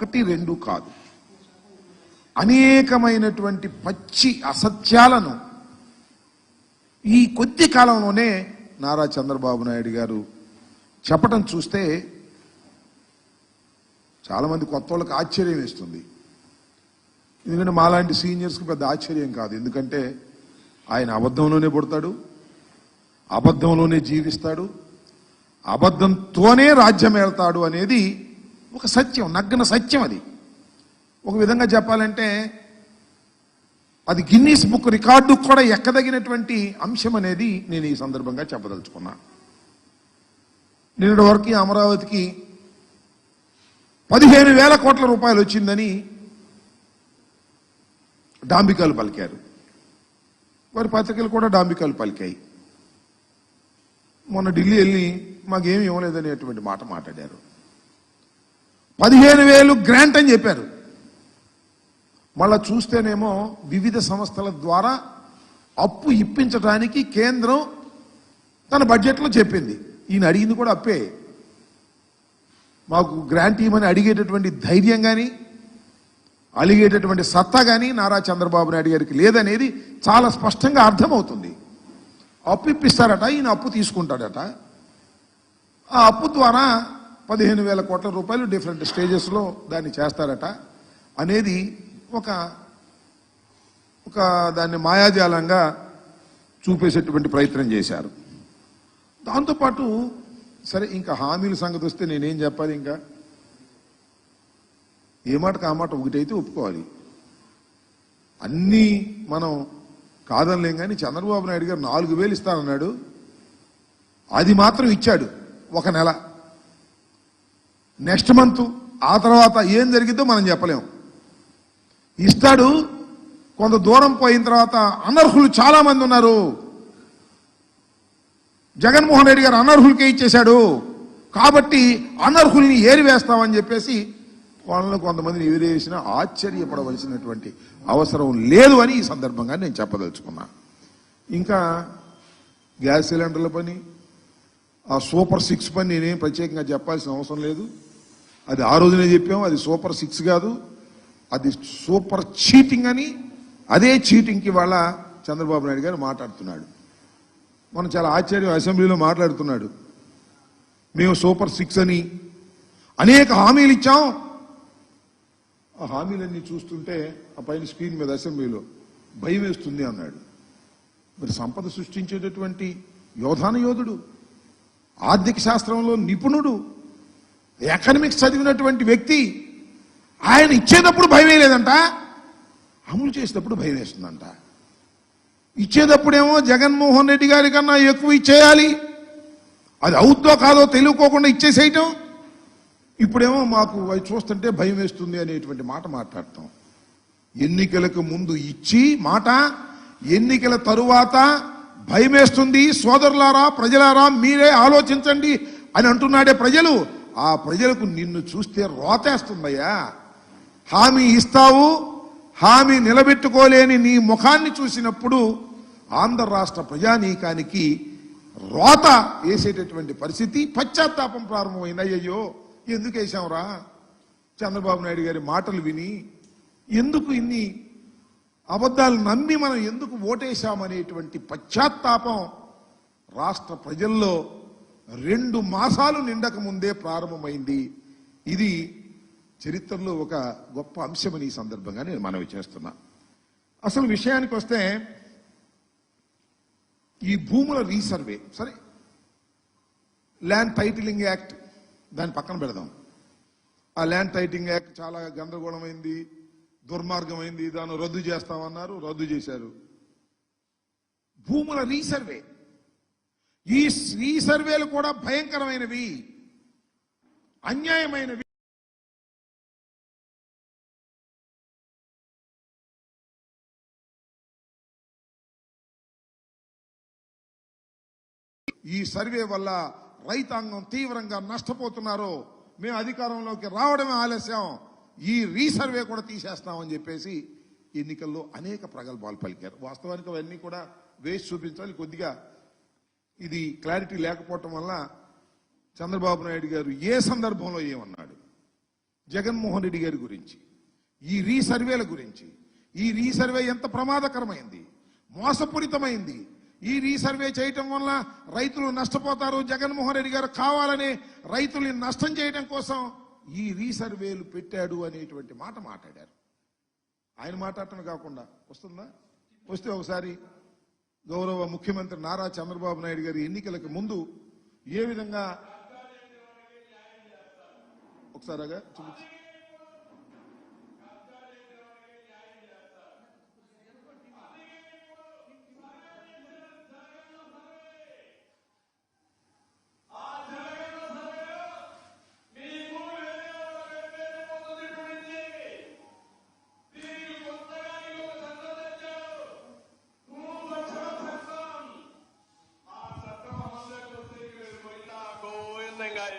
ఒకటి రెండు కాదు, అనేకమైనటువంటి పచ్చి అసత్యాలను ఈ కొద్ది కాలంలోనే నారా చంద్రబాబు నాయుడు గారు చెప్పడం చూస్తే చాలామంది కొత్త వాళ్ళకి ఆశ్చర్యం వేస్తుంది. ఎందుకంటే మాలాంటి సీనియర్స్కి పెద్ద ఆశ్చర్యం కాదు. ఎందుకంటే ఆయన అబద్ధంలోనే పుడతాడు, అబద్ధంలోనే జీవిస్తాడు, అబద్ధంతోనే రాజ్యం వెళ్తాడు అనేది ఒక సత్యం, నగ్న సత్యం. అది ఒక విధంగా చెప్పాలంటే అది గిన్నీస్ బుక్ రికార్డు కూడా ఎక్కదగినటువంటి అంశం అనేది నేను ఈ సందర్భంగా చెప్పదలుచుకున్నా. నిన్నటి వరకు అమరావతికి 15,000 కోట్ల రూపాయలు వచ్చిందని డాంబికాలు పలికారు. వారి పత్రికలు కూడా డాంబికాలు పలికాయి. మొన్న ఢిల్లీ వెళ్ళి మాకేమి ఇవ్వలేదనేటువంటి మాట మాట్లాడారు. 15,000 గ్రాంట్ అని చెప్పారు. మళ్ళా చూస్తేనేమో వివిధ సంస్థల ద్వారా అప్పు ఇప్పించడానికి కేంద్రం తన బడ్జెట్లో చెప్పింది. ఈయన అడిగింది కూడా అప్పే. మాకు గ్రాంట్ ఇవ్వమని అడిగేటటువంటి ధైర్యం కానీ అలిగేటటువంటి సత్తా కానీ నారా చంద్రబాబు నాయుడు గారికి లేదనేది చాలా స్పష్టంగా అర్థమవుతుంది. అప్పు ఇప్పిస్తారట, ఈయన అప్పు తీసుకుంటాడట. ఆ అప్పు ద్వారా 15,000 కోట్ల రూపాయలు డిఫరెంట్ స్టేజెస్లో దాన్ని చేస్తారట అనేది ఒక దాన్ని మాయాజాలంగా చూపేసేటువంటి ప్రయత్నం చేశారు. దాంతోపాటు సరే ఇంకా హామీల సంగతి వస్తే నేనేం చెప్పాలి? ఇంకా ఏ మాటకు ఆ మాట ఒకటైతే ఒప్పుకోవాలి. అన్నీ మనం కాదనలేం. కానీ చంద్రబాబు నాయుడు గారు 4,000 ఇస్తానన్నాడు, అది మాత్రం ఇచ్చాడు ఒక నెల. నెక్స్ట్ మంత్ ఆ తర్వాత ఏం జరిగిద్దో మనం చెప్పలేం. ఇస్తాడు, కొంత దూరం పోయిన తర్వాత అనర్హులు చాలా మంది ఉన్నారు. జగన్మోహన్ రెడ్డి గారు అనర్హులకే ఇచ్చేశాడు కాబట్టి అనర్హుల్ని ఏరివేస్తామని చెప్పేసి వాళ్ళని కొంతమందిని ఏరివేసినా ఆశ్చర్యపడవలసినటువంటి అవసరం లేదు అని ఈ సందర్భంగా నేను చెప్పదలుచుకున్నా. ఇంకా గ్యాస్ సిలిండర్ల పని, ఆ సూపర్ 6 పని నేనేం ప్రత్యేకంగా చెప్పాల్సిన అవసరం లేదు. అది ఆ రోజునే చెప్పాము, అది సూపర్ 6 కాదు, అది సూపర్ చీటింగ్ అని. అదే చీటింగ్కి వాళ్ళ చంద్రబాబు నాయుడు గారు మాట్లాడుతున్నాడు. మనం చాలా ఆశ్చర్యం, అసెంబ్లీలో మాట్లాడుతున్నాడు. మేము సూపర్ 6 అని అనేక హామీలు ఇచ్చాం. ఆ హామీలన్నీ చూస్తుంటే ఆ పైన స్క్రీన్ మీద అసెంబ్లీలో భయం వేస్తుంది అన్నాడు. మరి సంపద సృష్టించేటటువంటి యోధాన యోధుడు, ఆర్థిక శాస్త్రంలో నిపుణుడు, ఎకనామిక్స్ చదివినటువంటి వ్యక్తి, ఆయన ఇచ్చేటప్పుడు భయం వేయలేదంట, అమలు చేసేటప్పుడు భయం వేస్తుందంట. ఇచ్చేటప్పుడేమో జగన్మోహన్ రెడ్డి గారి కన్నా ఎక్కువ ఇచ్చేయాలి, అది అవుద్దో కాదో తెలియకోకుండా ఇచ్చేసేయటం. ఇప్పుడేమో మాకు అవి చూస్తుంటే భయం వేస్తుంది అనేటువంటి మాట మాట్లాడతాం. ఎన్నికలకు ముందు ఇచ్చి మాట, ఎన్నికల తరువాత భయం వేస్తుంది. సోదరులారా, ప్రజలారా, మీరే ఆలోచించండి అని అంటున్నాడే ప్రజలు. ఆ ప్రజలకు నిన్ను చూస్తే రోతేస్తుందయ్యా. హామీ ఇస్తావు, హామీ నిలబెట్టుకోలేని నీ ముఖాన్ని చూసినప్పుడు ఆంధ్ర రాష్ట్ర ప్రజానీకానికి రోత వేసేటటువంటి పరిస్థితి, పశ్చాత్తాపం ప్రారంభమైంది. అయ్యయ్యో ఎందుకు వేసాంరా చంద్రబాబు నాయుడు గారి మాటలు విని, ఎందుకు ఇన్ని అబద్ధాలు నమ్మి మనం ఎందుకు ఓటేశామనేటువంటి పశ్చాత్తాపం రాష్ట్ర ప్రజల్లో 2 మాసాలు నిండక ముందే ప్రారంభమైంది. ఇది చరిత్రలో ఒక గొప్ప అంశమని ఈ సందర్భంగా నేను మనవి చేస్తున్నా. అసలు విషయానికి వస్తే ఈ భూముల రీసర్వే, సరే ల్యాండ్ టైటిలింగ్ యాక్ట్ దాని పక్కన పెడదాం. ఆ ల్యాండ్ టైటిలింగ్ యాక్ట్ చాలా గందరగోళమైంది, దుర్మార్గమైంది, దాన్ని రద్దు చేస్తామన్నారు, రద్దు చేశారు. భూముల రీసర్వే, ఈ రీసర్వేలు కూడా భయంకరమైనవి, అన్యాయమైనవి. ఈ సర్వే వల్ల రైతాంగం తీవ్రంగా నష్టపోతున్నారు. మేము అధికారంలోకి రావడమే ఆలస్యం, ఈ రీసర్వే కూడా తీసేస్తామని చెప్పేసి ఎన్నికల్లో అనేక ప్రగల్భాలు పలికారు. వాస్తవానికి అవన్నీ కూడా వేసి చూపించాలి. కొద్దిగా ఇది క్లారిటీ లేకపోవటం వల్ల చంద్రబాబు నాయుడు గారు ఏ సందర్భంలో ఏమన్నాడు, జగన్మోహన్ రెడ్డి గారి గురించి, ఈ రీసర్వేల గురించి, ఈ రీసర్వే ఎంత ప్రమాదకరమైంది, మోసపూరితమైంది, ఈ రీసర్వే చేయటం వల్ల రైతులు నష్టపోతారు, జగన్మోహన్ రెడ్డి గారు కావాలని రైతుల్ని నష్టం చేయడం కోసం ఈ రీసర్వేలు పెట్టాడు అనేటువంటి మాట మాట్లాడారు. ఆయన మాట్లాడటం కాకుండా వస్తుందా? వస్తే ఒకసారి గౌరవ ముఖ్యమంత్రి నారా చంద్రబాబు నాయుడు గారి ఎన్నికలకు ముందు ఏ విధంగా ఒకసారిగా చూపించి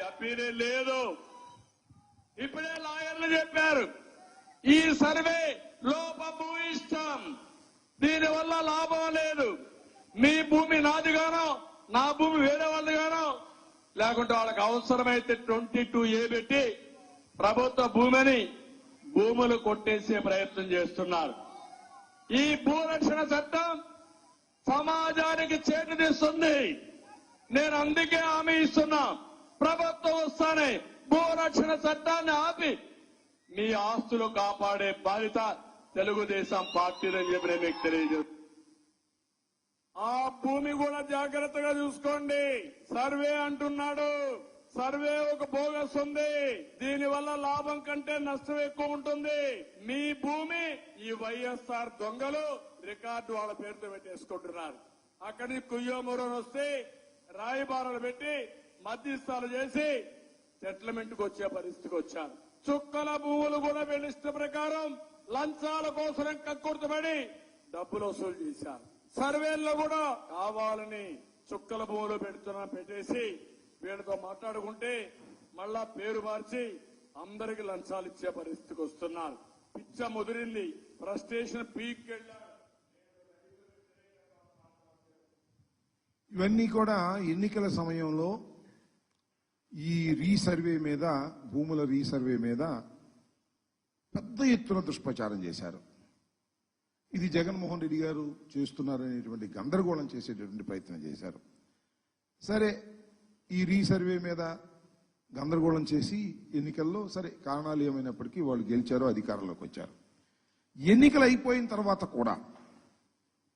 అప్పీరే లేదు. ఇప్పుడే లాయర్లు చెప్పారు ఈ సర్వే లోపభూయిష్టం, దీనివల్ల లాభం లేదు. మీ భూమి నాదిగానో నా భూమి వేరే వాళ్ళదిగానో, లేకుంటే వాళ్ళకి అవసరమైతే 22A పెట్టి ప్రభుత్వ భూములు కొట్టేసే ప్రయత్నం చేస్తున్నారు. ఈ భూరక్షణ చట్టం సమాజానికి చేటునిస్తుంది. నేను అందుకే హామీ ఇస్తున్నా, ప్రభుత్వం వస్తానే భూరక్షణ చట్టాన్ని ఆపి మీ ఆస్తులు కాపాడే బాధ్యత తెలుగుదేశం పార్టీదని చెప్పి నేను మీకు తెలియజేస్తాను. ఆ భూమి కూడా జాగ్రత్తగా చూసుకోండి. సర్వే అంటున్నాడు, సర్వే ఒక బోగస్ ఉంది. దీనివల్ల లాభం కంటే నష్టం ఎక్కువ ఉంటుంది. మీ భూమి ఈ వైఎస్ఆర్ దొంగలు రికార్డు వాళ్ళ పేరుతో పెట్టేసుకుంటున్నారు. అక్కడి నుంచి కుయ్యోమూరని వస్తే రాయబారాలు పెట్టి మధ్యస్థాలు చేసి సెటిల్మెంట్కి వచ్చే పరిస్థితికి వచ్చారు. చుక్కల భూములు కూడా వీళ్ళ ఇష్ట ప్రకారం లంచాల కోసం కక్కుర్తుపడి డబ్బులు వసూలు చేశారు. సర్వేల్లో కూడా కావాలని చుక్కల భూములు పెట్టేసి వీళ్ళతో మాట్లాడుకుంటే మళ్ళా పేరు మార్చి అందరికి లంచాలు ఇచ్చే పరిస్థితికి వస్తున్నారు. పిచ్చ ముదిరింది, ఫ్రస్ట్రేషన్ పీక్ వెళ్ళారు. ఇవన్నీ కూడా ఎన్నికల సమయంలో ఈ రీసర్వే మీద, భూముల రీసర్వే మీద పెద్ద ఎత్తున దుష్ప్రచారం చేశారు. ఇది జగన్మోహన్ రెడ్డి గారు చేస్తున్నారనేటువంటి గందరగోళం చేసేటటువంటి ప్రయత్నం చేశారు. సరే, ఈ రీసర్వే మీద గందరగోళం చేసి ఎన్నికల్లో సరే కారణాలు ఏమైనప్పటికీ వాళ్ళు గెలిచారు, అధికారంలోకి వచ్చారు. ఎన్నికలు అయిపోయిన తర్వాత కూడా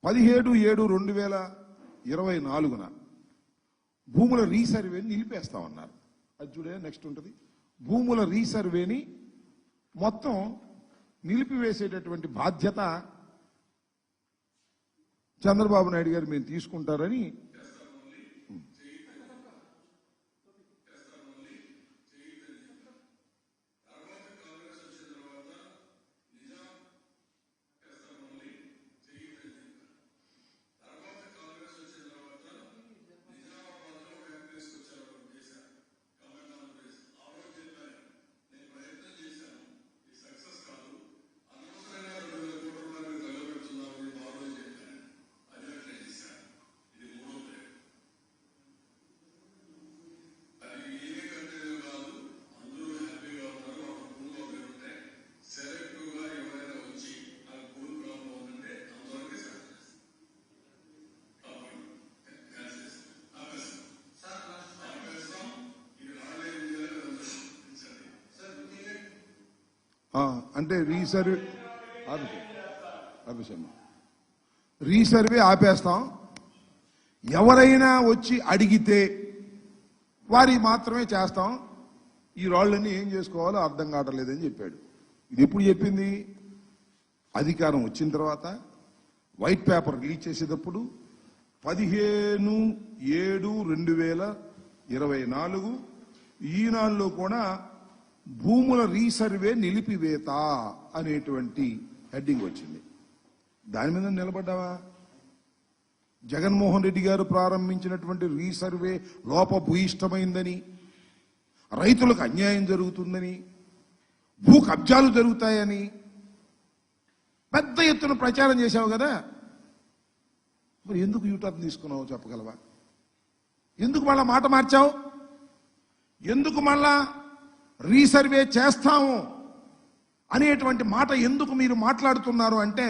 17/7/2024 భూముల రీసర్వేని నిలిపేస్తామన్నారు. అది చూడే నెక్స్ట్ ఉంటుంది. భూముల రీసర్వేని మొత్తం నిలిపివేసేటటువంటి బాధ్యత చంద్రబాబు నాయుడు గారు మేము తీసుకుంటారని అంటే రీసర్వే ఆపేస్తాం. ఎవరైనా వచ్చి అడిగితే వారి మాత్రమే చేస్తాం. ఈ రాళ్ళన్నీ ఏం చేసుకోవాలో అర్థం కావట్లేదని చెప్పాడు. ఇది ఎప్పుడు చెప్పింది? అధికారం వచ్చిన తర్వాత వైట్ పేపర్ రిలీజ్ చేసేటప్పుడు 15/7/2024 ఈనాడులో కూడా భూముల రీసర్వే నిలిపివేత అనేటువంటి హెడ్డింగ్ వచ్చింది. దాని మీద నిలబడ్డావా? జగన్మోహన్ రెడ్డి గారు ప్రారంభించినటువంటి రీసర్వే లోపభూయిష్టమైందని, రైతులకు అన్యాయం జరుగుతుందని, భూ కబ్జాలు జరుగుతాయని పెద్ద ఎత్తున ప్రచారం చేశావు కదా. మరి ఎందుకు యూటర్న్ తీసుకున్నావు చెప్పగలవా? ఎందుకు మళ్ళా మాట మార్చావు? ఎందుకు మళ్ళా రీసర్వే చేస్తాము అనేటువంటి మాట ఎందుకు మీరు మాట్లాడుతున్నారు అంటే,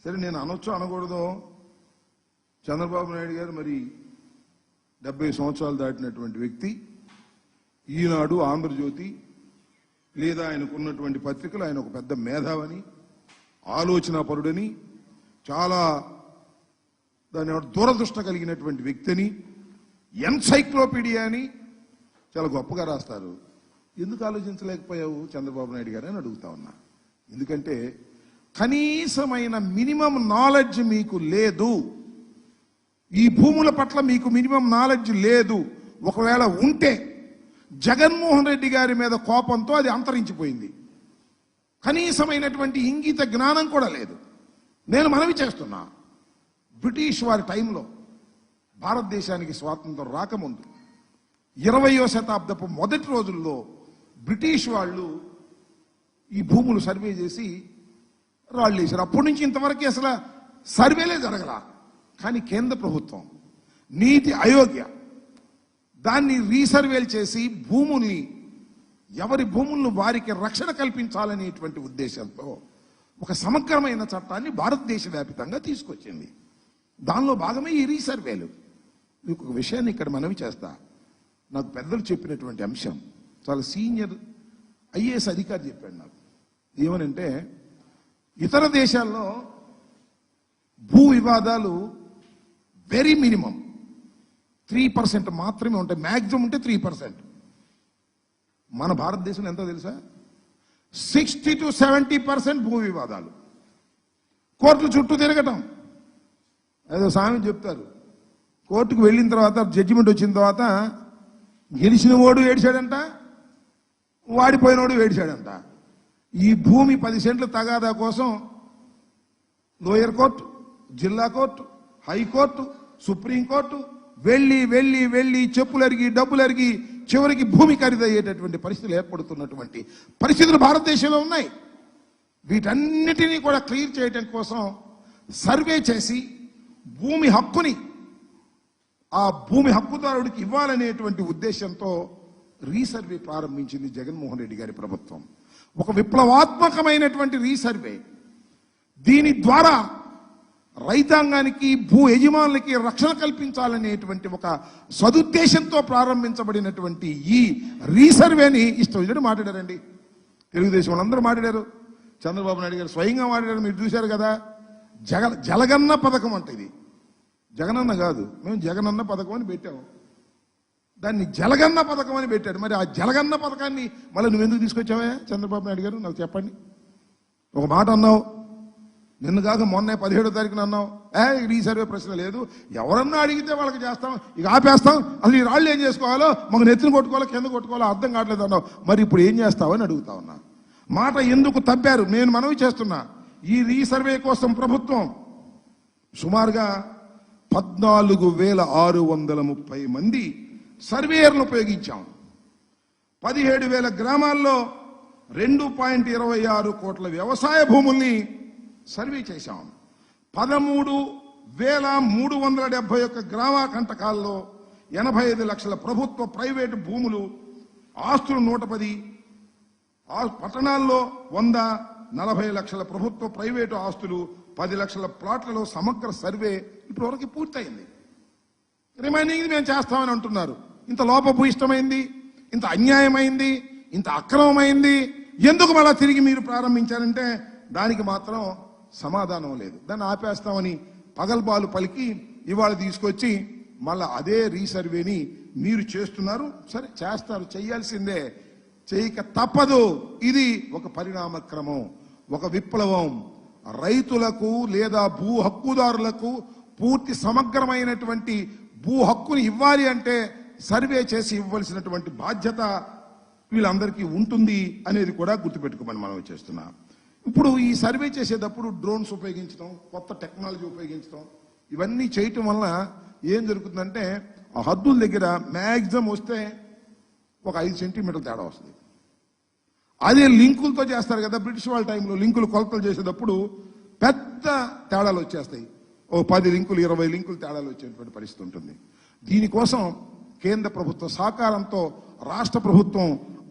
సరే నేను అనొచ్చు అనకూడదు, చంద్రబాబు నాయుడు గారు మరి 70 సంవత్సరాలు దాటినటువంటి వ్యక్తి, ఈనాడు, ఆంధ్రజ్యోతి లేదా ఆయనకున్నటువంటి పత్రికలు ఆయన ఒక పెద్ద మేధావని, ఆలోచనాపరుడని, చాలా దాని దూరదృష్ట కలిగినటువంటి వ్యక్తిని, ఎన్సైక్లోపీడియా అని చాలా గొప్పగా రాస్తారు. ఎందుకు ఆలోచించలేకపోయావు చంద్రబాబు నాయుడు గారు అని అడుగుతా ఉన్నా. ఎందుకంటే కనీసమైన మినిమం నాలెడ్జ్ మీకు లేదు. ఈ భూముల పట్ల మీకు మినిమం నాలెడ్జ్ లేదు. ఒకవేళ ఉంటే జగన్మోహన్ రెడ్డి గారి మీద కోపంతో అది అంతరించిపోయింది. కనీసమైనటువంటి ఇంగిత జ్ఞానం కూడా లేదు. నేను మనవి చేస్తున్నా, బ్రిటిష్ వారి టైంలో భారతదేశానికి స్వాతంత్రం రాకముందు 20వ శతాబ్దపు మొదటి రోజుల్లో బ్రిటిష్ వాళ్ళు ఈ భూములు సర్వే చేసి రాళ్ళు వేశారు. అప్పటి నుంచి ఇంతవరకు అసలు సర్వేలే జరగల. కానీ కేంద్ర ప్రభుత్వం, నీతి ఆయోగ్ దాన్ని రీసర్వేలు చేసి భూముల్ని, ఎవరి భూములను వారికి రక్షణ కల్పించాలనేటువంటి ఉద్దేశంతో ఒక సమగ్రమైన చట్టాన్ని భారతదేశ వ్యాప్తంగా తీసుకొచ్చింది. దానిలో భాగమే ఈ రీసర్వేలు. మీకు ఒక విషయాన్ని ఇక్కడ మనవి చేస్తా. నాకు పెద్దలు చెప్పినటువంటి అంశం, చాలా సీనియర్ ఐఏఎస్ అధికారి చెప్పాడు నాకు. ఏమనంటే, ఇతర దేశాల్లో భూ వివాదాలు వెరీ మినిమం 3% మాత్రమే ఉంటాయి, మ్యాక్సిమం ఉంటే 3%. మన భారతదేశంలో ఎంతో తెలుసా? 60 to 70% భూ వివాదాలు. కోర్టుల చుట్టూ తిరగటం. ఏదో సామెత చెప్తారు, కోర్టుకు వెళ్ళిన తర్వాత జడ్జిమెంట్ వచ్చిన తర్వాత గెలిచిన వాడు ఏడిచాడంట, వాడిపోయినోడు ఏడిచాడంట. ఈ భూమి 10 సెంట్ల తగాదా కోసం లోయర్ కోర్టు, జిల్లా కోర్టు, హైకోర్టు, సుప్రీంకోర్టు వెళ్ళి వెళ్ళి వెళ్ళి చెప్పులు అరిగి డబ్బులు అరిగి చివరికి భూమి ఖరీదయ్యేటటువంటి పరిస్థితులు ఏర్పడుతున్నటువంటి పరిస్థితులు భారతదేశంలో ఉన్నాయి. వీటన్నిటినీ కూడా క్లియర్ చేయడం కోసం సర్వే చేసి భూమి హక్కుని ఆ భూమి హక్కుదారుడికి ఇవ్వాలనేటువంటి ఉద్దేశంతో రీసర్వే ప్రారంభించింది జగన్మోహన్ రెడ్డి గారి ప్రభుత్వం. ఒక విప్లవాత్మకమైనటువంటి రీసర్వే. దీని ద్వారా రైతాంగానికి, భూ యజమానులకి రక్షణ కల్పించాలనేటువంటి ఒక సదుద్దేశంతో ప్రారంభించబడినటువంటి ఈ రీసర్వేని ఇష్టం వచ్చినట్టు మాట్లాడారండి. తెలుగుదేశం వాళ్ళందరూ మాట్లాడారు, చంద్రబాబు నాయుడు గారు స్వయంగా మాట్లాడారు. మీరు చూశారు కదా. జలగన్న పథకం అంటే ఇది జగనన్న కాదు, మేము జగనన్న పథకం అని పెట్టాము. దాన్ని జలగన్న పథకం అని పెట్టాడు. మరి ఆ జలగన్న పథకాన్ని మళ్ళీ నువ్వెందుకు తీసుకొచ్చావా చంద్రబాబు నాయుడు గారు? నాకు చెప్పండి. ఒక మాట అన్నావు, నిన్ను కాక మొన్న 17వ తారీఖున అన్నావు, రీసర్వే ప్రశ్న లేదు, ఎవరన్నా అడిగితే వాళ్ళకి చేస్తాం, ఇక ఆపేస్తాం, అసలు ఈ రాళ్ళు ఏం చేసుకోవాలో, మాకు నెత్తిని కొట్టుకోవాలో కింద కొట్టుకోవాలో అర్థం కావట్లేదు అన్నావు. మరి ఇప్పుడు ఏం చేస్తావని అడుగుతా ఉన్నా. మాట ఎందుకు తప్పారు? నేను మనవి చేస్తున్నా, ఈ రీసర్వే కోసం ప్రభుత్వం సుమారుగా 14,630 మంది సర్వేయర్లు ఉపయోగించాం. 17,000 గ్రామాల్లో 2.26 కోట్ల వ్యవసాయ భూముల్ని సర్వే చేశాం. 13,371 గ్రామ కంటకాల్లో 85 లక్షల ప్రభుత్వ ప్రైవేటు భూములు, ఆస్తులు 110, పట్టణాల్లో 100, 40 లక్షల ప్రభుత్వ ప్రైవేటు ఆస్తులు, 10 లక్షల ప్లాట్లలో సమగ్ర సర్వే ఇప్పటివరకు పూర్తయింది. రిమైనింగ్ మేము చేస్తామని అంటున్నారు. ఇంత లోపభూయిష్టమైంది, ఇంత అన్యాయమైంది, ఇంత అక్రమమైంది, ఎందుకు మళ్ళా తిరిగి మీరు ప్రారంభించారంటే దానికి మాత్రం సమాధానం లేదు. దాన్ని ఆపేస్తామని పగల్బాలు పలికి ఇవాళ తీసుకొచ్చి మళ్ళా అదే రీసర్వేని మీరు చేస్తున్నారు. సరే చేస్తారు, చేయాల్సిందే, చేయక తప్పదు. ఇది ఒక పరిణామ క్రమం, ఒక విప్లవం. రైతులకు లేదా భూ హక్కుదారులకు పూర్తి సమగ్రమైనటువంటి భూ హక్కుని ఇవ్వాలి అంటే సర్వే చేసి ఇవ్వాల్సినటువంటి బాధ్యత వీళ్ళందరికీ ఉంటుంది అనేది కూడా గుర్తుపెట్టుకోమని మనం చేస్తున్నాం. ఇప్పుడు ఈ సర్వే చేసేటప్పుడు డ్రోన్స్ ఉపయోగించడం, కొత్త టెక్నాలజీ ఉపయోగించడం, ఇవన్నీ చేయటం వల్ల ఏం జరుగుతుందంటే ఆ హద్దుల దగ్గర మ్యాక్సిమం వస్తే ఒక 5 సెంటీమీటర్ల తేడా వస్తుంది. అదే లింకులతో చేస్తారు కదా, బ్రిటిష్ వాళ్ళ టైంలో లింకులు కొలతలు చేసేటప్పుడు పెద్ద తేడాలు వచ్చేస్తాయి. ఓ 10 లింకులు 20 లింకులు తేడాలు వచ్చేటువంటి పరిస్థితి ఉంటుంది. దీనికోసం కేంద్ర ప్రభుత్వ సహకారంతో రాష్ట్ర ప్రభుత్వం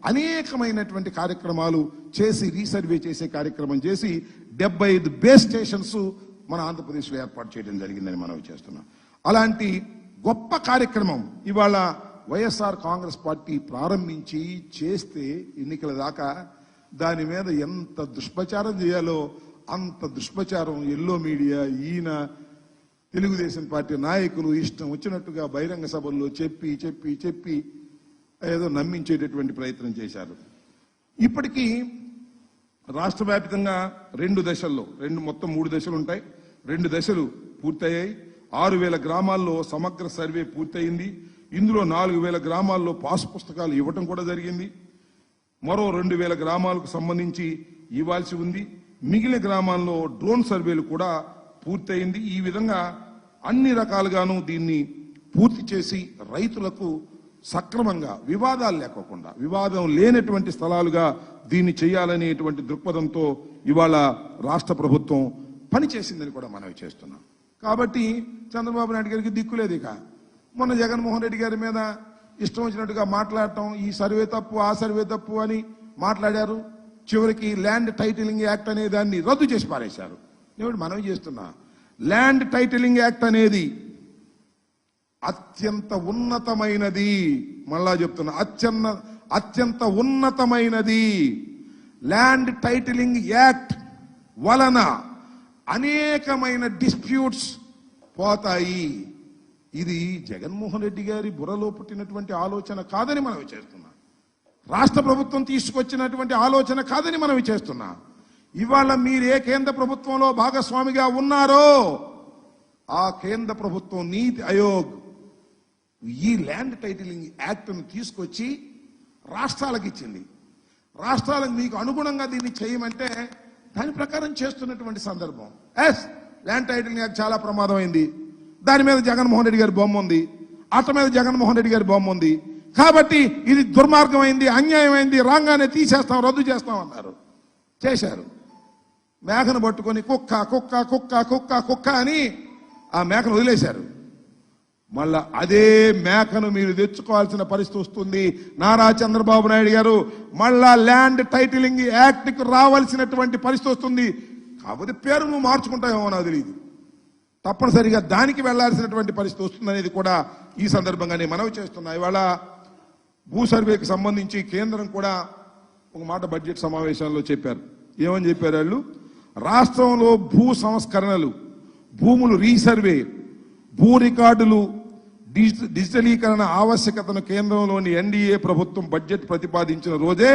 అనేకమైనటువంటి కార్యక్రమాలు చేసి రీసర్వే చేసే కార్యక్రమం చేసి 75 బేస్ స్టేషన్స్ మన ఆంధ్రప్రదేశ్లో ఏర్పాటు చేయడం జరిగిందని మనం చేస్తున్నాం. అలాంటి గొప్ప కార్యక్రమం ఇవాళ వైఎస్ఆర్ కాంగ్రెస్ పార్టీ ప్రారంభించి చేస్తే ఎన్నికల దాకా దాని మీద ఎంత దుష్ప్రచారం చేయాలో అంత దుష్ప్రచారం ఎల్లో మీడియా ఈయన తెలుగుదేశం పార్టీ నాయకులు ఇష్టం వచ్చినట్టుగా బహిరంగ సభల్లో చెప్పి చెప్పి చెప్పి ఏదో నమ్మించేటటువంటి ప్రయత్నం చేశారు. ఇప్పటికీ రాష్ట్ర వ్యాప్తంగా 2 దశల్లో మొత్తం 3 దశలు ఉంటాయి. 2 దశలు పూర్తయ్యాయి. 6,000 గ్రామాల్లో సమగ్ర సర్వే పూర్తయింది. ఇందులో 4,000 గ్రామాల్లో పాస్ పుస్తకాలు ఇవ్వటం కూడా జరిగింది. మరో 2,000 గ్రామాలకు సంబంధించి ఇవ్వాల్సి ఉంది. మిగిలిన గ్రామాల్లో డ్రోన్ సర్వేలు కూడా పూర్తయింది. ఈ విధంగా అన్ని రకాలుగాను దీన్ని పూర్తి చేసి రైతులకు సక్రమంగా వివాదాలు లేకోకుండా వివాదం లేనటువంటి స్థలాలుగా దీన్ని చేయాలనేటువంటి దృక్పథంతో ఇవాళ రాష్ట్ర ప్రభుత్వం పనిచేసిందని కూడా మనవి చేస్తున్నాం. కాబట్టి చంద్రబాబు నాయుడు గారికి దిక్కులేదు. ఇక మొన్న జగన్మోహన్ రెడ్డి గారి మీద ఇష్టం వచ్చినట్టుగా మాట్లాడటం, ఈ సర్వే తప్పు ఆ సర్వే తప్పు అని మాట్లాడారు. చివరికి ల్యాండ్ టైటిలింగ్ యాక్ట్ అనే దాన్ని రద్దు చేసి పారేశారు. నేను మనవి చేస్తున్నా, ల్యాండ్ టైటిలింగ్ యాక్ట్ అనేది అత్యంత ఉన్నతమైనది. మళ్ళా చెప్తున్నా, అత్యంత ఉన్నతమైనది. ల్యాండ్ టైటిలింగ్ యాక్ట్ వలన అనేకమైన డిస్ప్యూట్స్ పోతాయి. ఇది జగన్మోహన్ రెడ్డి గారి బుర్రలో పుట్టినటువంటి ఆలోచన కాదని మనం చేస్తున్నా. రాష్ట్ర ప్రభుత్వం తీసుకొచ్చినటువంటి ఆలోచన కాదని మనం చేస్తున్నా. ఇవాళ మీరు ఏ కేంద్ర ప్రభుత్వంలో భాగస్వామిగా ఉన్నారో ఆ కేంద్ర ప్రభుత్వం నీతి ఆయోగ్ ఈ ల్యాండ్ టైటిలింగ్ యాక్ట్ను తీసుకొచ్చి రాష్ట్రాలకు ఇచ్చింది. రాష్ట్రాలకు మీకు అనుగుణంగా దీన్ని చేయమంటే దాని ప్రకారం చేస్తున్నటువంటి సందర్భం. ల్యాండ్ టైటిలింగ్ యాక్ట్ చాలా ప్రమాదమైంది. దాని మీద జగన్మోహన్ రెడ్డి గారి బొమ్మ ఉంది, అట్ట మీద జగన్మోహన్ రెడ్డి గారి బొమ్మ ఉంది. కాబట్టి ఇది దుర్మార్గమైంది, అన్యాయమైంది, రాగానే తీసేస్తాం, రద్దు చేస్తాం అన్నారు. చేశారు. మేకను పట్టుకొని కుక్క కుక్క కుక్క కుక్క కుక్క అని ఆ మేకను వదిలేశారు. మళ్ళా అదే మేకను మీరు తెచ్చుకోవాల్సిన పరిస్థితి వస్తుంది. నారా చంద్రబాబు నాయుడు గారు మళ్ళా ల్యాండ్ టైటిలింగ్ యాక్ట్కి రావాల్సినటువంటి పరిస్థితి వస్తుంది. కాకపోతే పేరు నువ్వు మార్చుకుంటావేమో నాకు తెలియదు. తప్పనిసరిగా దానికి వెళ్లాల్సినటువంటి పరిస్థితి వస్తుందనేది కూడా ఈ సందర్భంగా నేను మనవి చేస్తున్నా. ఇవాళ భూ సర్వేకి సంబంధించి కేంద్రం కూడా ఒక మాట బడ్జెట్ సమావేశాల్లో చెప్పారు. ఏమని చెప్పారు వాళ్ళు? రాష్ట్రంలో భూ సంస్కరణలు, భూములు రీసర్వే, భూ రికార్డులు డిజిటలీకరణ ఆవశ్యకతను కేంద్రంలోని ఎన్డీఏ ప్రభుత్వం బడ్జెట్ ప్రతిపాదించిన రోజే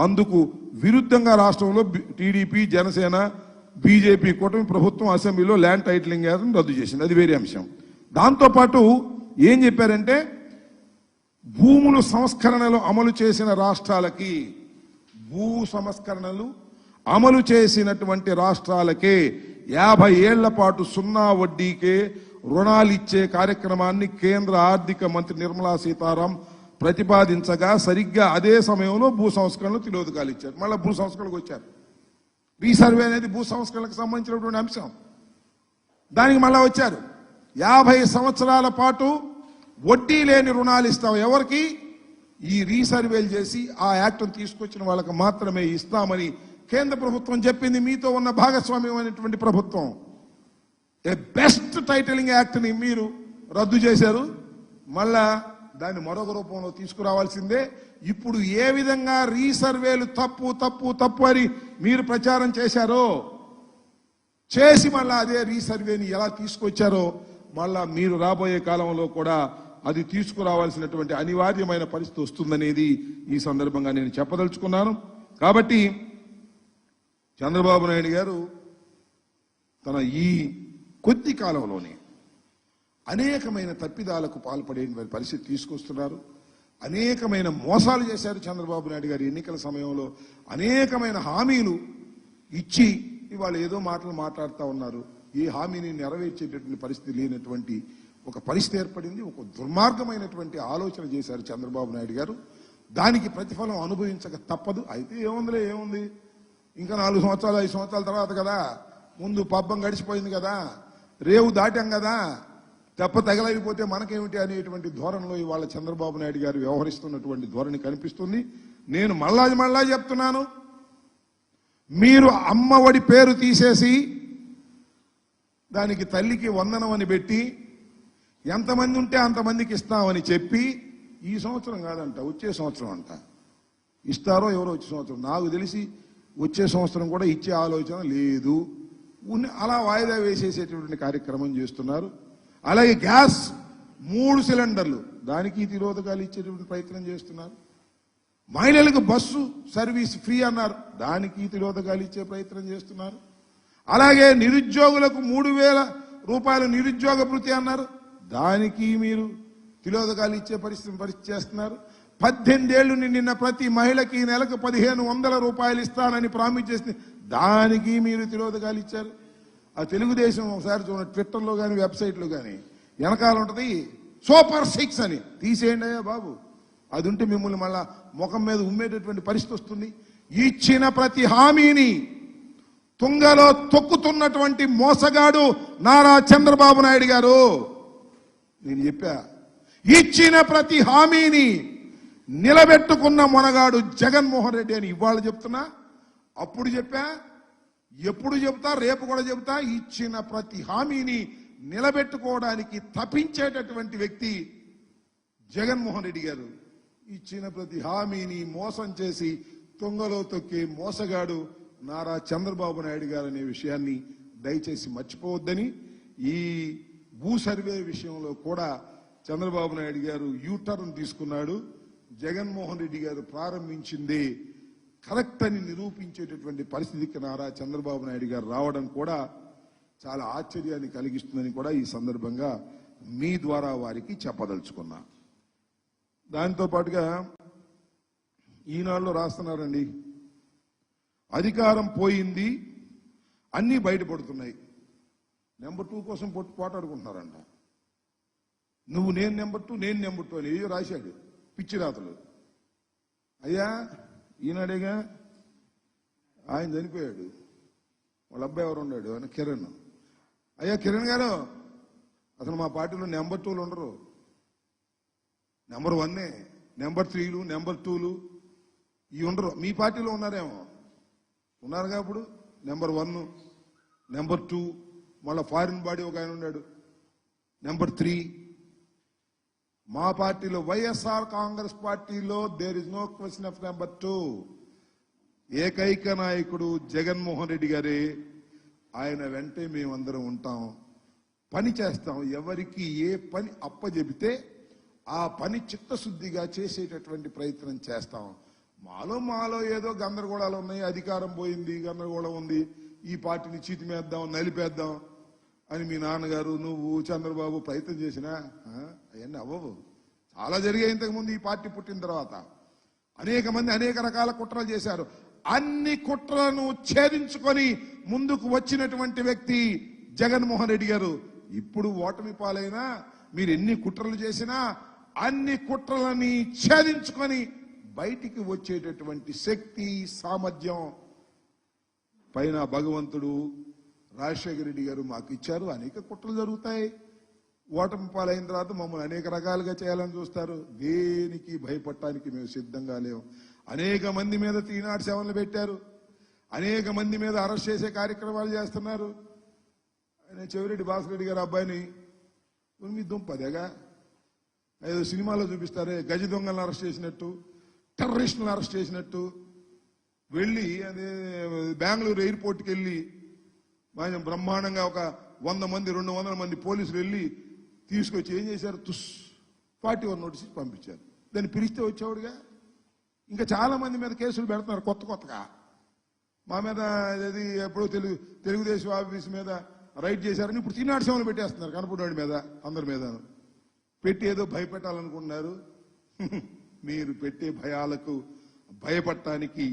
అందుకు విరుద్ధంగా రాష్ట్రంలో టీడీపీ, జనసేన, బీజేపీ కూటమి ప్రభుత్వం అసెంబ్లీలో ల్యాండ్ టైటిలింగ్ యాక్ట్ను రద్దు చేసింది. అది వేరే అంశం. దాంతోపాటు ఏం చెప్పారంటే భూములు సంస్కరణలు అమలు చేసిన రాష్ట్రాలకి, భూ సంస్కరణలు అమలు చేసినటువంటి రాష్ట్రాలకే 50 ఏళ్ల పాటు 0 వడ్డీకే రుణాలు ఇచ్చే కార్యక్రమాన్ని కేంద్ర ఆర్థిక మంత్రి నిర్మలా సీతారాం ప్రతిపాదించగా సరిగ్గా అదే సమయంలో భూ సంస్కరణలు తిలోదకాలు ఇచ్చారు. మళ్ళీ భూ సంస్కరణకు వచ్చారు. రీసర్వే అనేది భూ సంస్కరణకు సంబంధించినటువంటి అంశం. దానికి మళ్ళా వచ్చారు. 50 సంవత్సరాల పాటు వడ్డీ లేని రుణాలు ఇస్తాం. ఎవరికి? ఈ రీసర్వేలు చేసి ఆ యాక్ట్ను తీసుకొచ్చిన వాళ్ళకి మాత్రమే ఇస్తామని కేంద్ర ప్రభుత్వం చెప్పింది. మీతో ఉన్న భాగస్వామ్యం అనేటువంటి ప్రభుత్వం ఏ బెస్ట్ టైటిలింగ్ యాక్ట్ని మీరు రద్దు చేశారు. మళ్ళా దాన్ని మరొక రూపంలో తీసుకురావాల్సిందే. ఇప్పుడు ఏ విధంగా రీసర్వేలు తప్పు తప్పు తప్పు అని మీరు ప్రచారం చేశారో చేసి మళ్ళా అదే రీసర్వేని ఎలా తీసుకొచ్చారో మళ్ళా మీరు రాబోయే కాలంలో కూడా అది తీసుకురావాల్సినటువంటి అనివార్యమైన పరిస్థితి వస్తుందనేది ఈ సందర్భంగా నేను చెప్పదలుచుకున్నాను. కాబట్టి చంద్రబాబు నాయుడు గారు తన ఈ కొద్ది కాలంలోనే అనేకమైన తప్పిదాలకు పాల్పడే పరిస్థితి తీసుకొస్తున్నారు. అనేకమైన మోసాలు చేశారు చంద్రబాబు నాయుడు గారు. ఎన్నికల సమయంలో అనేకమైన హామీలు ఇచ్చి ఇవాళ ఏదో మాటలు మాట్లాడుతూ ఉన్నారు. ఈ హామీని నెరవేర్చేటటువంటి పరిస్థితి లేనటువంటి ఒక పరిస్థితి ఏర్పడింది. ఒక దుర్మార్గమైనటువంటి ఆలోచన చేశారు చంద్రబాబు నాయుడు గారు. దానికి ప్రతిఫలం అనుభవించక తప్పదు. అయితే ఏముంది, ఇంకా 4 సంవత్సరాలు 5 సంవత్సరాల తర్వాత కదా, ముందు పబ్బం గడిచిపోయింది కదా, రేవు దాటాం కదా, దెబ్బ తగలైపోతే మనకేమిటి అనేటువంటి ధోరణిలో ఇవాళ చంద్రబాబు నాయుడు గారు వ్యవహరిస్తున్నటువంటి ధోరణి కనిపిస్తుంది. నేను మళ్ళా చెప్తున్నాను, మీరు అమ్మఒడి పేరు తీసేసి దానికి తల్లికి వందనం అని పెట్టి ఎంతమంది ఉంటే అంతమందికి ఇస్తామని చెప్పి ఈ సంవత్సరం కాదంట, వచ్చే సంవత్సరం అంట ఇస్తారో ఎవరో వచ్చే సంవత్సరం. నాకు తెలిసి వచ్చే సంవత్సరం కూడా ఇచ్చే ఆలోచన లేదు. అలా వాయిదా వేసేసేటువంటి కార్యక్రమం చేస్తున్నారు. అలాగే గ్యాస్ 3 సిలిండర్లు దానికి తిరోధకాలు ఇచ్చేటువంటి ప్రయత్నం చేస్తున్నారు. మహిళలకు బస్సు సర్వీస్ ఫ్రీ అన్నారు, దానికి తిరోధకాలు ఇచ్చే ప్రయత్నం చేస్తున్నారు. అలాగే నిరుద్యోగులకు 3,000 రూపాయలు నిరుద్యోగ భృతి అన్నారు, దానికి మీరు తిరోధకాలు ఇచ్చే పరిస్థితి చేస్తున్నారు. 18 ఏళ్లు నిండిన ప్రతి మహిళకి నెలకు 1,500 రూపాయలు ఇస్తానని ప్రామిస్ చేసింది, దానికి మీరు తిరోధకాలు ఇచ్చారు. ఆ తెలుగుదేశం ఒకసారి చూడండి, ట్విట్టర్లో కానీ వెబ్సైట్లో కానీ వెనకాల ఉంటుంది సూపర్ 6 అని, తీసేయండి అయ్యా బాబు. అది ఉంటే మిమ్మల్ని మళ్ళా ముఖం మీద ఉమ్మేటటువంటి పరిస్థితి వస్తుంది. ఇచ్చిన ప్రతి హామీని తుంగలో తొక్కుతున్నటువంటి మోసగాడు నారా చంద్రబాబు నాయుడు గారు. నేను చెప్పా, ఇచ్చిన ప్రతి హామీని నిలబెట్టుకున్న మొనగాడు జగన్మోహన్ రెడ్డి అని ఇవాళ చెప్తున్నా, అప్పుడు చెప్పా, ఎప్పుడు చెబుతా, రేపు కూడా చెబుతా. ఇచ్చిన ప్రతి హామీని నిలబెట్టుకోవడానికి తప్పించేటటువంటి వ్యక్తి జగన్మోహన్ రెడ్డి గారు. ఇచ్చిన ప్రతి హామీని మోసం చేసి తుంగలో తొక్కే మోసగాడు నారా చంద్రబాబు నాయుడు గారు అనే విషయాన్ని దయచేసి మర్చిపోవద్దని, ఈ భూ సర్వే విషయంలో కూడా చంద్రబాబు నాయుడు గారు యూటర్న్ తీసుకున్నాడు. జగన్మోహన్ రెడ్డి గారు ప్రారంభించింది కరెక్ట్ అని నిరూపించేటటువంటి పరిస్థితికి నారా చంద్రబాబు నాయుడు గారు రావడం కూడా చాలా ఆశ్చర్యాన్ని కలిగిస్తుందని కూడా ఈ సందర్భంగా మీ ద్వారా వారికి చెప్పదలుచుకున్నా. దాంతో పాటుగా ఈనాడులో రాస్తున్నారండి, అధికారం పోయింది, అన్నీ బయటపడుతున్నాయి, నెంబర్ 2 కోసం పోటాడుకుంటున్నారంట. నువ్వు నేను నెంబర్ 2, నేను నెంబర్ 2 అని ఏదో రాశాడు పిచ్చి రాతలు. అయ్యా ఈనాడేగా, ఆయన చనిపోయాడు, వాళ్ళ అబ్బాయి ఎవరు ఉన్నాడు, ఆయన కిరణ్. అయ్యా కిరణ్ గారు, అసలు మా పార్టీలో నెంబర్ 2లు ఉండరు, నెంబర్ 1, నెంబర్ 3లు, నెంబర్ 2లు ఇవి ఉండరు. మీ పార్టీలో ఉన్నారేమో, ఉన్నారుగా. ఇప్పుడు నెంబర్ 1, నెంబర్ 2, మళ్ళీ ఫారిన్ బాడీ ఒక ఆయన ఉన్నాడు, నెంబర్ 3. మా పార్టీలో వైఎస్ఆర్ కాంగ్రెస్ పార్టీలో there is no question of number 2. ఏకైక నాయకుడు జగన్మోహన్ రెడ్డి గారే. ఆయన వెంటే మేమందరం ఉంటాం, పని చేస్తాం. ఎవరికి ఏ పని అప్పజెబితే ఆ పని చిత్తశుద్ధిగా చేసేటటువంటి ప్రయత్నం చేస్తాం. మాలో ఏదో గందరగోళాలు ఉన్నాయి, అధికారం పోయింది, గందరగోళం ఉంది, ఈ పార్టీని చీతిమేద్దాం, నలిపేద్దాం అని మీ నాన్నగారు, నువ్వు, చంద్రబాబు ప్రయత్నం చేసినా అవన్నీ అవ్వవు. చాలా జరిగాయి ఇంతకుముందు ఈ పార్టీ పుట్టిన తర్వాత. అనేక మంది అనేక రకాల కుట్రలు చేశారు. అన్ని కుట్రలను ఛేదించుకొని ముందుకు వచ్చినటువంటి వ్యక్తి జగన్మోహన్ రెడ్డి గారు. ఇప్పుడు ఓటమి పాలైనా మీరు ఎన్ని కుట్రలు చేసినా అన్ని కుట్రలని ఛేదించుకొని బయటికి వచ్చేటటువంటి శక్తి, సామర్థ్యం పైన భగవంతుడు రాజశేఖర రెడ్డి గారు మాకు ఇచ్చారు. అనేక కుట్రలు జరుగుతాయి. ఓటమి పాలైన తర్వాత మమ్మల్ని అనేక రకాలుగా చేయాలని చూస్తారు. దేనికి భయపడటానికి మేము సిద్ధంగా లేవు. అనేక మంది మీద 307లు పెట్టారు, అనేక మంది మీద అరెస్ట్ చేసే కార్యక్రమాలు చేస్తున్నారు. ఆయన చెవిరెడ్డి భాస్కర్ రెడ్డి గారు అబ్బాయిని మీ దుంపదేగా ఏదో సినిమాలో చూపిస్తారే, గజ దొంగలను అరెస్ట్ చేసినట్టు, టెర్రరిస్టులను అరెస్ట్ చేసినట్టు వెళ్ళి అదే బెంగళూరు ఎయిర్పోర్ట్కి వెళ్ళి బ్రహ్మాండంగా ఒక 100 మంది 200 మంది పోలీసులు వెళ్ళి తీసుకొచ్చి ఏం చేశారు, 41 నోటీస్ పంపించారు. దాన్ని పిలిస్తే వచ్చేవాడుగా. ఇంకా చాలా మంది మీద కేసులు పెడుతున్నారు కొత్తగా. మా మీద అది ఎప్పుడో తెలుగుదేశం ఆఫీస్ మీద రైడ్ చేశారని ఇప్పుడు 307లు పెట్టేస్తున్నారు కనపడివాడి మీద, అందరి మీద పెట్టి ఏదో భయపెట్టాలనుకుంటున్నారు. మీరు పెట్టే భయాలకు భయపడటానికి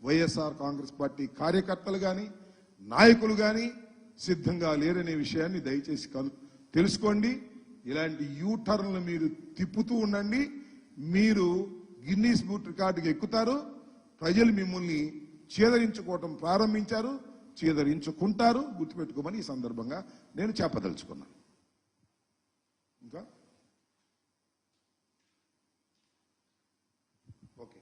వైఎస్ఆర్ కాంగ్రెస్ పార్టీ కార్యకర్తలు కానీ నాయకులు కానీ సిద్ధంగా లేరనే విషయాన్ని దయచేసి తెలుసుకోండి. ఇలాంటి యూటర్న్లు మీరు తిప్పుతూ ఉండండి. మీరు గిన్నీస్ బుక్ రికార్డుకి ఎక్కుతారు. ప్రజలు మిమ్మల్ని చేదరించుకోవటం ప్రారంభించారు, చేదరించుకుంటారు. గుర్తుపెట్టుకోమని ఈ సందర్భంగా నేను చెప్పదలుచుకున్నాను. ఇంకా ఓకే.